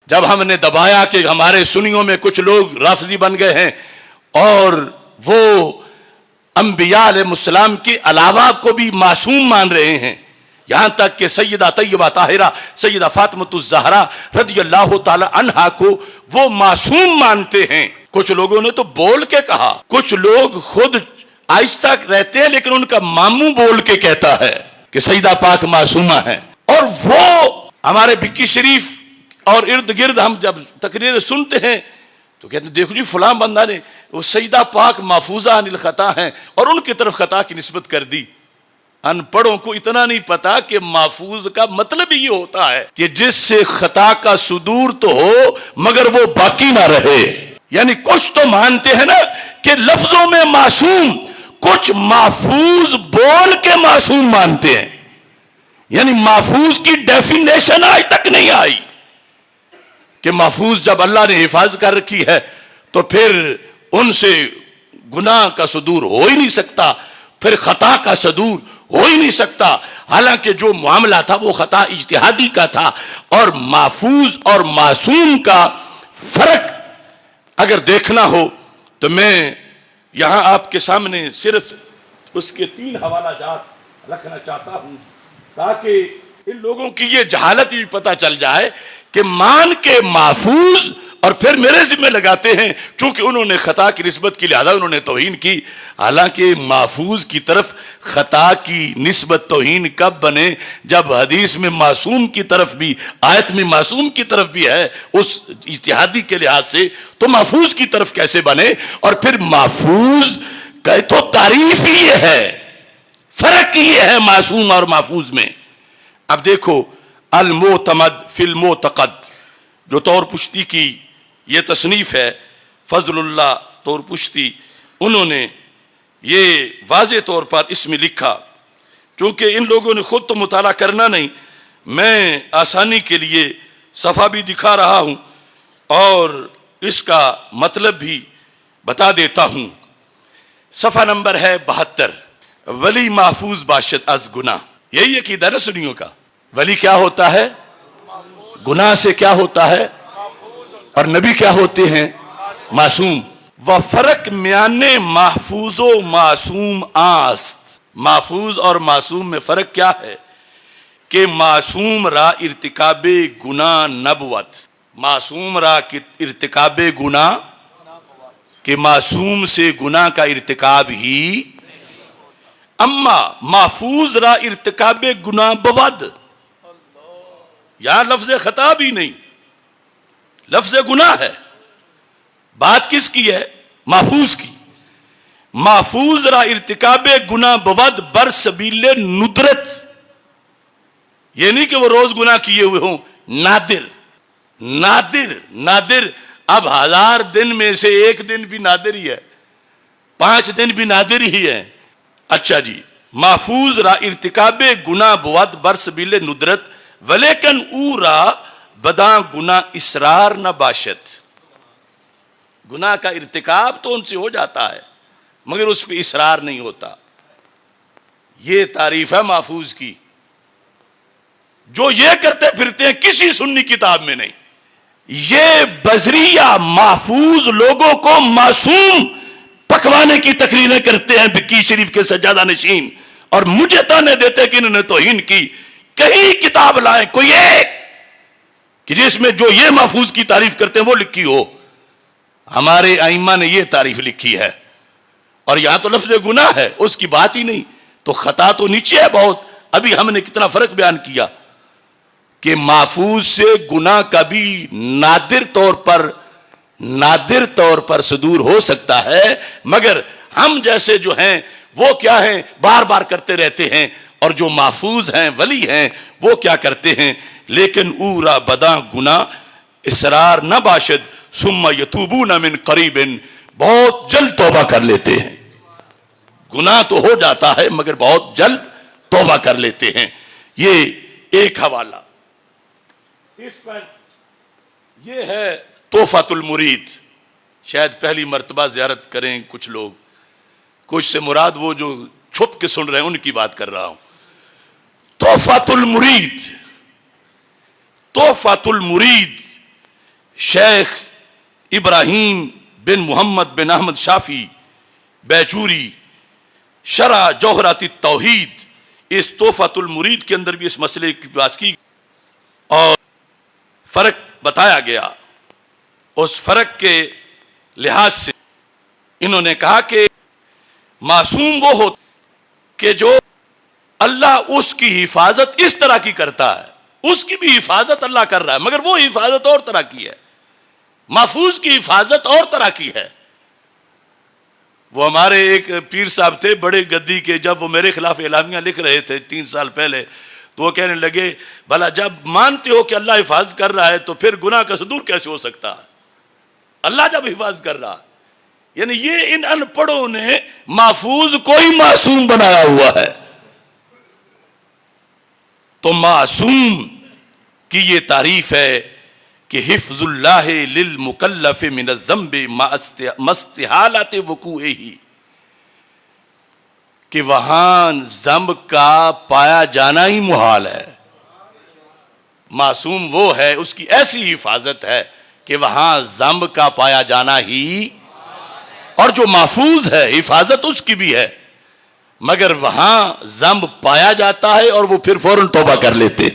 جب ہم نے دبایا کہ ہمارے سنیوں میں کچھ لوگ رافضی بن گئے ہیں اور وہ انبیاء علیہ السلام کے علاوہ کو بھی معصوم مان رہے ہیں، یہاں تک کہ سیدہ طیبہ طاہرہ سیدہ فاطمۃ الزہرا رضی اللہ تعالی عنہا کو وہ معصوم مانتے ہیں۔ کچھ لوگوں نے تو بول کے کہا، کچھ لوگ خود آہستہ رہتے ہیں لیکن ان کا ماموں بول کے کہتا ہے کہ سیدہ پاک معصومہ ہے۔ اور وہ ہمارے بکی شریف اور ارد گرد ہم جب تقریر سنتے ہیں تو کہتے ہیں دیکھو جی فلاں بندہ نے وہ سیدہ پاک محفوظہ عن الخطا ہیں اور ان کی طرف خطا کی نسبت کر دی۔ ان پڑھوں کو اتنا نہیں پتا کہ محفوظ کا مطلب یہ ہوتا ہے کہ جس سے خطا کا صدور تو ہو مگر وہ باقی نہ رہے۔ یعنی کچھ تو مانتے ہیں نا کہ لفظوں میں معصوم، کچھ محفوظ بول کے معصوم مانتے ہیں، یعنی محفوظ کی ڈیفینیشن آج تک نہیں آئی کہ محفوظ جب اللہ نے حفاظت کر رکھی ہے تو پھر ان سے گناہ کا صدور ہو ہی نہیں سکتا، پھر خطا کا صدور ہو ہی نہیں سکتا۔ حالانکہ جو معاملہ تھا وہ خطا اجتہادی کا تھا، اور محفوظ اور معصوم کا فرق اگر دیکھنا ہو تو میں یہاں آپ کے سامنے صرف اس کے 3 حوالہ جات رکھنا چاہتا ہوں تاکہ ان لوگوں کی یہ جہالت بھی پتہ چل جائے کہ مان کے محفوظ اور پھر میرے ذمہ لگاتے ہیں چونکہ انہوں نے خطا کی نسبت کی لہذا انہوں نے توہین کی۔ حالانکہ محفوظ کی طرف خطا کی نسبت توہین کب بنے؟ جب حدیث میں معصوم کی طرف بھی، آیت میں معصوم کی طرف بھی ہے اس اجتہادی کے لحاظ سے، تو محفوظ کی طرف کیسے بنے؟ اور پھر محفوظ کا تو تعریف ہی یہ ہے، فرق یہ ہے معصوم اور محفوظ میں۔ اب دیکھو المعتمد فی المعتقد جو طور پشتی کی یہ تصنیف ہے، فضل اللہ طور پشتی، انہوں نے یہ واضح طور پر اس میں لکھا، چونکہ ان لوگوں نے خود تو مطالعہ کرنا نہیں، میں آسانی کے لیے صفحہ بھی دکھا رہا ہوں اور اس کا مطلب بھی بتا دیتا ہوں۔ صفحہ نمبر ہے 72، ولی محفوظ باشد از گناہ۔ یہی عقیدہ نا سنیوں کا، ولی کیا ہوتا ہے؟ گناہ سے کیا ہوتا ہے؟ اور نبی کیا ہوتے ہیں؟ معصوم۔ وفرق میان محفوظ و معصوم است۔ محفوظ اور معصوم میں فرق کیا ہے؟ کہ معصوم را ارتکاب گناہ نبوت، معصوم را ارتکاب گناہ، کہ معصوم سے گناہ کا ارتکاب ہی، اما محفوظ را ارتکاب گناہ بود، یہاں لفظ خطا بھی نہیں، لفظ گناہ ہے۔ بات کس کی ہے؟ محفوظ کی۔ محفوظ را ارتکاب گناہ بود بر سبیل ندرت، یہ نہیں کہ وہ روز گناہ کیے ہوئے ہوں، نادر نادر نادر۔ اب 1000 دن میں سے 1 دن بھی نادر ہی ہے، 5 دن بھی نادر ہی ہے۔ اچھا جی، محفوظ را ارتکاب گناہ بود بر سبیل ندرت ولیکن او را بدا گناہ اسرار نہ باشد۔ گناہ کا ارتکاب تو ان سے ہو جاتا ہے مگر اس پہ اصرار نہیں ہوتا۔ یہ تعریف ہے محفوظ کی، جو یہ کرتے پھرتے ہیں کسی سنی کتاب میں نہیں۔ یہ بزریہ محفوظ لوگوں کو معصوم پکوانے کی تقریریں کرتے ہیں بکی شریف کے سجادہ نشین، اور مجھے تانے دیتے کہ انہوں نے توہین کی۔ کہیں کتاب لائیں کوئی ایک کہ جس میں جو یہ محفوظ کی تعریف کرتے ہیں وہ لکھی ہو۔ ہمارے ائمہ نے یہ تعریف لکھی ہے، اور یہاں تو لفظ گناہ ہے، اس کی بات ہی نہیں، تو خطا تو نیچے ہے بہت۔ ابھی ہم نے کتنا فرق بیان کیا کہ محفوظ سے گناہ کا بھی نادر طور پر صدور ہو سکتا ہے، مگر ہم جیسے جو ہیں وہ کیا ہیں، بار بار کرتے رہتے ہیں، اور جو محفوظ ہیں ولی ہیں وہ کیا کرتے ہیں، لیکن اورا بدا گناہ اسرار نہ باشد ثم یتوبون من قریب، بہت جلد توبہ کر لیتے ہیں۔ گناہ تو ہو جاتا ہے مگر بہت جلد توبہ کر لیتے ہیں۔ یہ ایک حوالہ۔ اس پر یہ ہے تحفۃ المرید، شاید پہلی مرتبہ زیارت کریں کچھ لوگ، کچھ سے مراد وہ جو چھپ کے سن رہے ہیں ان کی بات کر رہا ہوں۔ تحفۃ المرید، تحفۃ المرید شیخ ابراہیم بن محمد بن احمد شافی بیچوری شرح جوہرات التوحید اس تحفۃ المرید کے اندر بھی اس مسئلے کی بات کی اور فرق بتایا گیا. اس فرق کے لحاظ سے انہوں نے کہا کہ معصوم وہ ہوتا کہ جو اللہ اس کی حفاظت اس طرح کی کرتا ہے, اس کی بھی حفاظت اللہ کر رہا ہے مگر وہ حفاظت اور طرح کی ہے, محفوظ کی حفاظت اور طرح کی ہے. وہ ہمارے ایک پیر صاحب تھے بڑے گدی کے, جب وہ میرے خلاف اعلامیہ لکھ رہے تھے 3 سال پہلے, تو وہ کہنے لگے بھلا جب مانتے ہو کہ اللہ حفاظت کر رہا ہے تو پھر گناہ کا صدور کیسے ہو سکتا ہے؟ اللہ جب حفاظت کر رہا ہے, یعنی یہ ان ان پڑھوں نے محفوظ کوئی معصوم بنایا ہوا ہے. تو معصوم کی یہ تعریف ہے کہ حفظ اللہ للمکلف من الذنب مع استحالۃ وقوعہ, کہ وہاں ذنب کا پایا جانا ہی محال ہے. معصوم وہ ہے, اس کی ایسی حفاظت ہے کہ وہاں ذنب کا پایا جانا ہی, اور جو محفوظ ہے حفاظت اس کی بھی ہے مگر وہاں ذنب پایا جاتا ہے اور وہ پھر فوراً توبہ کر لیتے,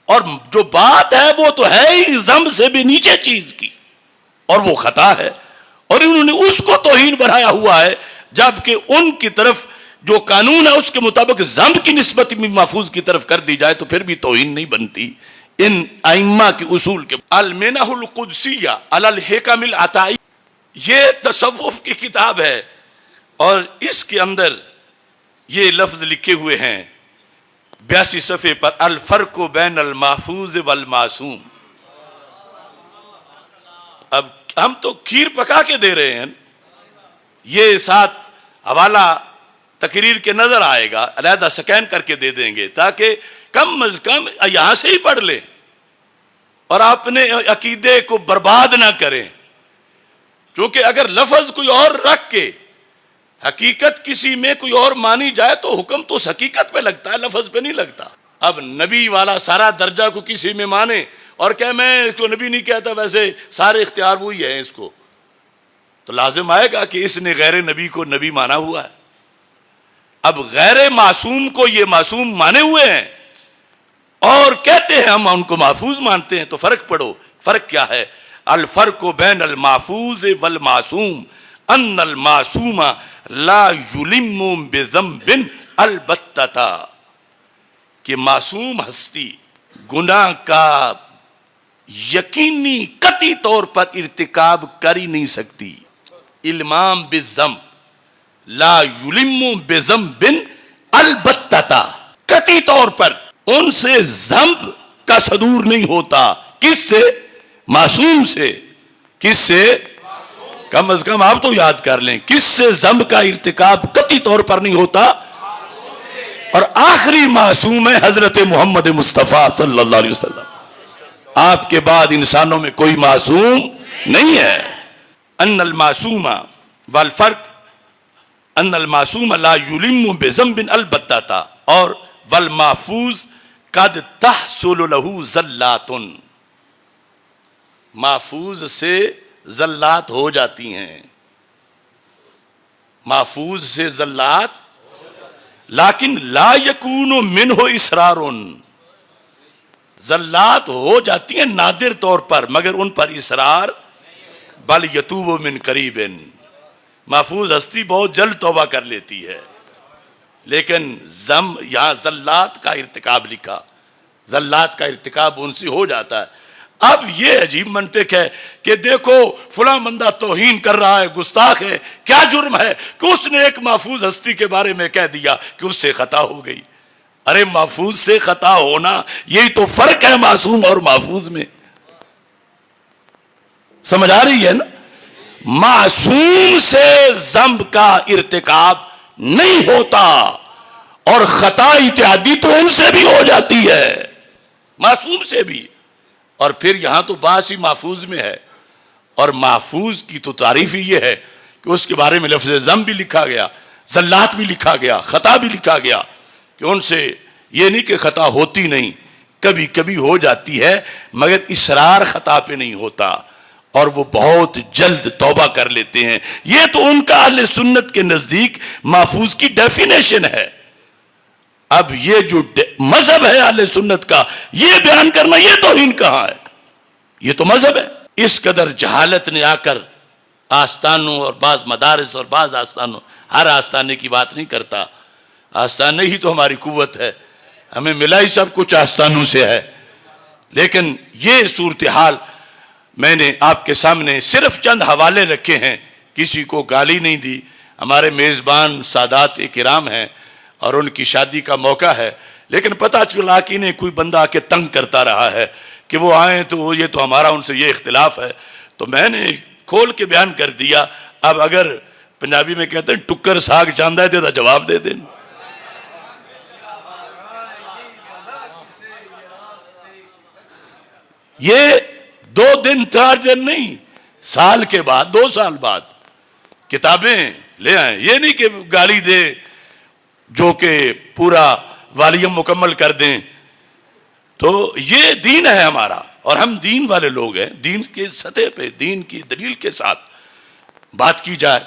اور جو بات ہے وہ تو ہے ہی ذنب سے بھی نیچے چیز کی, اور وہ خطا ہے, اور انہوں نے اس کو توہین بنایا ہوا ہے, جبکہ ان کی طرف جو قانون ہے اس کے مطابق ذنب کی نسبت بھی محفوظ کی طرف کر دی جائے تو پھر بھی توہین نہیں بنتی. ان ائمہ کے اصول کے المنہ القدسیہ علی الحکم العطائی, یہ تصوف کی کتاب ہے, اور اس کے اندر یہ لفظ لکھے ہوئے ہیں 82 صفحے پر, الفرق بین المحفوظ والمعصوم. اب ہم تو کھیر پکا کے دے رہے ہیں, یہ ساتھ حوالہ تقریر کے نظر آئے گا, علیحدہ سکین کر کے دے دیں گے تاکہ کم از کم یہاں سے ہی پڑھ لیں اور اپنے عقیدے کو برباد نہ کریں. کیونکہ اگر لفظ کوئی اور رکھ کے حقیقت کسی میں کوئی اور مانی جائے تو حکم تو اس حقیقت پہ لگتا ہے, لفظ پہ نہیں لگتا. اب نبی والا سارا درجہ کو کسی میں مانے اور کہ میں اس کو نبی نہیں کہتا, ویسے سارے اختیار وہی ہیں اس کو, تو لازم آئے گا کہ اس نے غیر نبی کو نبی مانا ہوا ہے. اب غیر معصوم کو یہ معصوم مانے ہوئے ہیں اور کہتے ہیں ہم ان کو محفوظ مانتے ہیں, تو فرق پڑھو. فرق کیا ہے؟ الفرق بین المحفوظ والمعصوم ان المعصوم لا یلم بذنب البتہ, کہ معصوم ہستی گناہ کا یقینی قطعی طور پر ارتکاب کر ہی نہیں سکتی. المام بالذنب لا یلم بذنب البتہ, قطعی طور پر ان سے ذنب کا صدور نہیں ہوتا. کس سے؟ معصوم سے. کس سے؟ کم از کم آپ تو یاد کر لیں, کس سے ذنب کا ارتکاب قطعی طور پر نہیں ہوتا؟ اور آخری معصوم ہے حضرت محمد مصطفیٰ صلی اللہ علیہ وسلم. آپ کے بعد انسانوں میں کوئی معصوم نہیں ہے. ان المعصوم والفرق ان المعصوم لا یلم بذنب البتہ, اور والمحفوظ قد تحصل له زلات, محفوظ سے زلات ہو جاتی ہیں. محفوظ سے زلات, لیکن لا یکون منہ اصرار, زلات ہو جاتی ہیں نادر طور پر مگر ان پر اصرار, بل یتوب من قریب, محفوظ ہستی بہت جلد توبہ کر لیتی ہے. لیکن یہاں زلات کا ارتکاب لکھا, زلات کا ارتکاب ان سے ہو جاتا ہے. اب یہ عجیب منطق ہے کہ دیکھو فلاں بندہ توہین کر رہا ہے, گستاخ ہے, کیا جرم ہے کہ اس نے ایک محفوظ ہستی کے بارے میں کہہ دیا کہ اس سے خطا ہو گئی. ارے محفوظ سے خطا ہونا یہی تو فرق ہے معصوم اور محفوظ میں. سمجھ آ رہی ہے نا؟ معصوم سے ذنب کا ارتکاب نہیں ہوتا اور خطا اتحادی تو ان سے بھی ہو جاتی ہے, معصوم سے بھی. اور پھر یہاں تو بات ہی محفوظ میں ہے, اور محفوظ کی تو تعریف ہی یہ ہے کہ اس کے بارے میں لفظ ذنب بھی لکھا گیا, زلات بھی لکھا گیا, خطا بھی لکھا گیا, کہ ان سے یہ نہیں کہ خطا ہوتی نہیں, کبھی کبھی ہو جاتی ہے مگر اصرار خطا پہ نہیں ہوتا، اور وہ بہت جلد توبہ کر لیتے ہیں۔ یہ تو ان کا اہل سنت کے نزدیک محفوظ کی ڈیفینیشن ہے۔ اب یہ جو مذہب ہے اہل سنت کا، یہ بیان کرنا یہ توہین کہاں ہے؟ یہ تو مذہب ہے۔ اس قدر جہالت نے آ کر آستانوں اور بعض مدارس اور بعض آستانوں، ہر آستانے کی بات نہیں کرتا، آستانے ہی تو ہماری قوت ہے، ہمیں ملا ہی سب کچھ آستانوں سے ہے، لیکن یہ صورتحال میں نے آپ کے سامنے صرف چند حوالے رکھے ہیں، کسی کو گالی نہیں دی۔ ہمارے میزبان سادات کرام ہیں اور ان کی شادی کا موقع ہے، لیکن پتہ چلا کہ انہیں کوئی بندہ آ کے تنگ کرتا رہا ہے کہ وہ آئیں تو یہ تو ہمارا ان سے یہ اختلاف ہے، تو میں نے کھول کے بیان کر دیا۔ اب اگر پنجابی میں کہتے ہیں ٹکر ساگ چاندہ ہے تو جواب دے دیں۔ یہ 2 دن 4 دن نہیں، سال کے بعد 2 سال بعد کتابیں لے آئیں، یہ نہیں کہ گالی دے جو کہ پورا والیوم مکمل کر دیں۔ تو یہ دین ہے ہمارا، اور ہم دین والے لوگ ہیں، دین کے سطح پہ دین کی دلیل کے ساتھ بات کی جائے۔